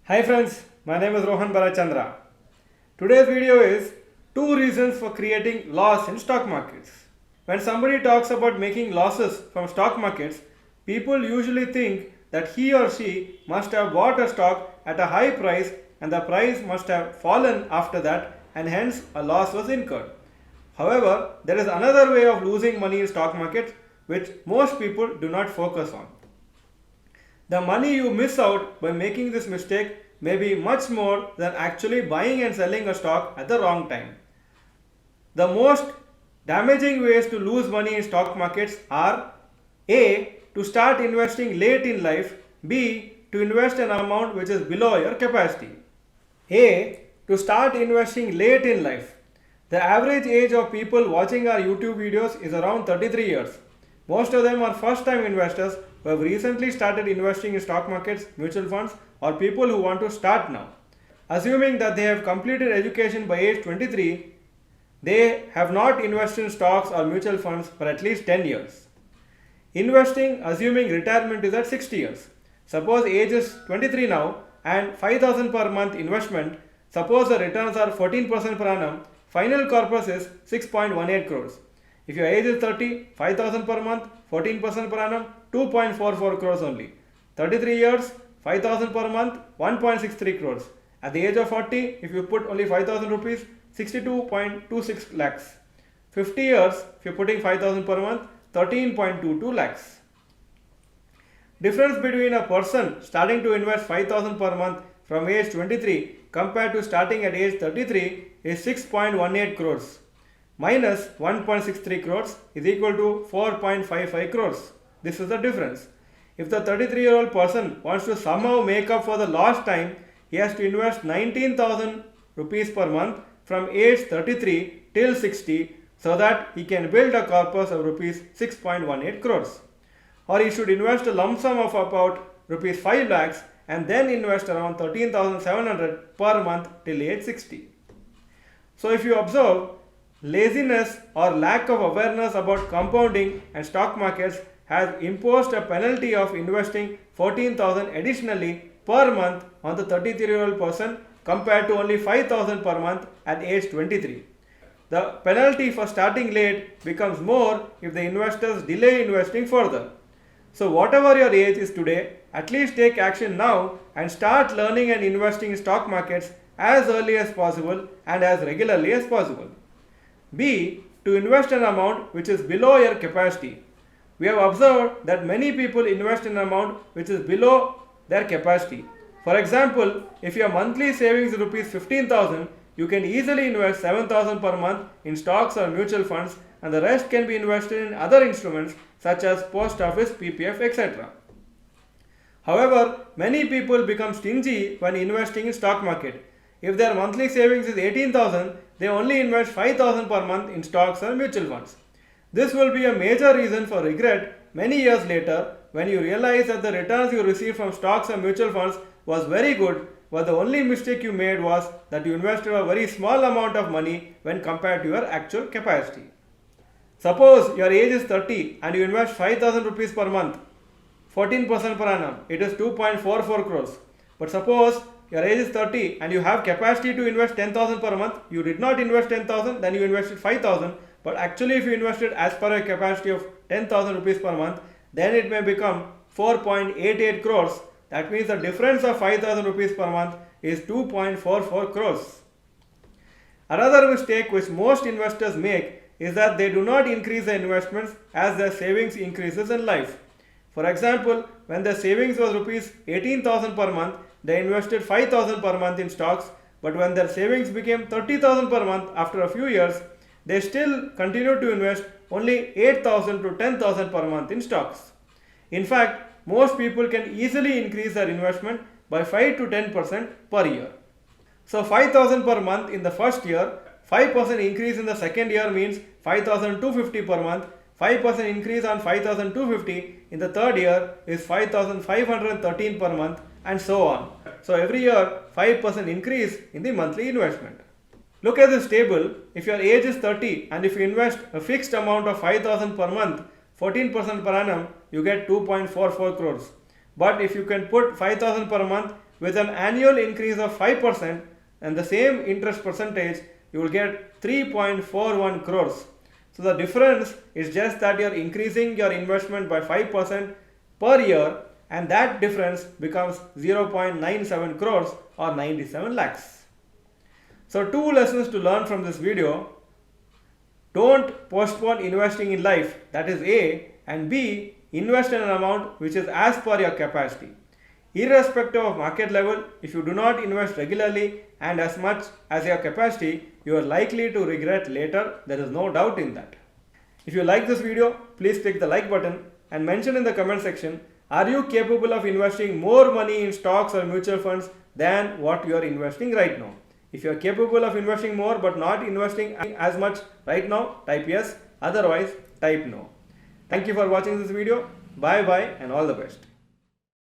Hi friends, my name is Bharath Chandra. Today's video is 2 reasons for creating loss in stock markets. When somebody talks about making losses from stock markets, people usually think that he or she must have bought a stock at a high price and the price must have fallen after that and hence a loss was incurred. However, there is another way of losing money in stock markets which most people do not focus on. The money you miss out by making this mistake may be much more than actually buying and selling a stock at the wrong time. The most damaging ways to lose money in stock markets are A. To start investing late in life, B. To invest an amount which is below your capacity. A. To start investing late in life. The average age of people watching our YouTube videos is around 33 years. Most of them are first-time investors who have recently started investing in stock markets, mutual funds, or people who want to start now. Assuming that they have completed education by age 23, they have not invested in stocks or mutual funds for at least 10 years. Investing assuming retirement is at 60 years. Suppose age is 23 now and 5,000 per month investment. Suppose the returns are 14% per annum. Final corpus is 6.18 crores. If your age is 30, 5,000 per month, 14% per annum, 2.44 crores only. 33 years, 5,000 per month, 1.63 crores. At the age of 40, if you put only 5,000 rupees, 62.26 lakhs. 50 years, if you're putting 5,000 per month, 13.22 lakhs. Difference between a person starting to invest 5,000 per month from age 23 compared to starting at age 33 is 6.18 crores. Minus 1.63 crores is equal to 4.55 crores. This is the difference. If the 33-year-old person wants to somehow make up for the lost time, he has to invest 19,000 rupees per month from age 33 till 60 so that he can build a corpus of rupees 6.18 crores. Or he should invest a lump sum of about rupees 5 lakhs and then invest around 13,700 per month till age 60. So if you observe, laziness or lack of awareness about compounding and stock markets has imposed a penalty of investing 14,000 additionally per month on the 33-year-old person compared to only 5,000 per month at age 23. The penalty for starting late becomes more if the investors delay investing further. So whatever your age is today, at least take action now and start learning and investing in stock markets as early as possible and as regularly as possible. B. To invest an amount which is below your capacity. We have observed that many people invest in an amount which is below their capacity. For example, if your monthly savings is rupees 15,000, you can easily invest 7,000 per month in stocks or mutual funds and the rest can be invested in other instruments such as post office, PPF, etc. However, many people become stingy when investing in stock market. If their monthly savings is 18,000, they only invest 5,000 per month in stocks or mutual funds. This will be a major reason for regret many years later when you realize that the returns you received from stocks or mutual funds was very good, but the only mistake you made was that you invested a very small amount of money when compared to your actual capacity. Suppose your age is 30 and you invest 5,000 rupees per month, 14% per annum, it is 2.44 crores. But suppose your age is 30 and you have capacity to invest 10,000 per month, you did not invest 10,000, then you invested 5,000, but actually if you invested as per your capacity of 10,000 rupees per month, then it may become 4.88 crores. That means the difference of 5,000 rupees per month is 2.44 crores. Another mistake which most investors make is that they do not increase their investments as their savings increases in life. For example, when their savings was rupees 18,000 per month, they invested 5,000 per month in stocks, but when their savings became 30,000 per month after a few years, they still continued to invest only 8,000 to 10,000 per month in stocks. In fact, most people can easily increase their investment by 5 to 10% per year. So 5,000 per month in the first year, 5% increase in the second year means 5,250 per month, 5% increase on 5,250 in the third year is 5,513 per month and so on. So every year 5% increase in the monthly investment. Look at this table. If your age is 30 and if you invest a fixed amount of 5,000 per month, 14% per annum, you get 2.44 crores. But if you can put 5,000 per month with an annual increase of 5% and the same interest percentage, you will get 3.41 crores. So the difference is just that you are increasing your investment by 5% per year, and that difference becomes 0.97 crores or 97 lakhs. So two lessons to learn from this video. Don't postpone investing in life, that is A, and B, invest in an amount which is as per your capacity. Irrespective of market level, if you do not invest regularly and as much as your capacity, you are likely to regret later. There is no doubt in that. If you like this video, please click the like button and mention in the comment section, are you capable of investing more money in stocks or mutual funds than what you are investing right now? If you are capable of investing more but not investing as much right now, type yes, otherwise type no. Thank you for watching this video. Bye bye and all the best.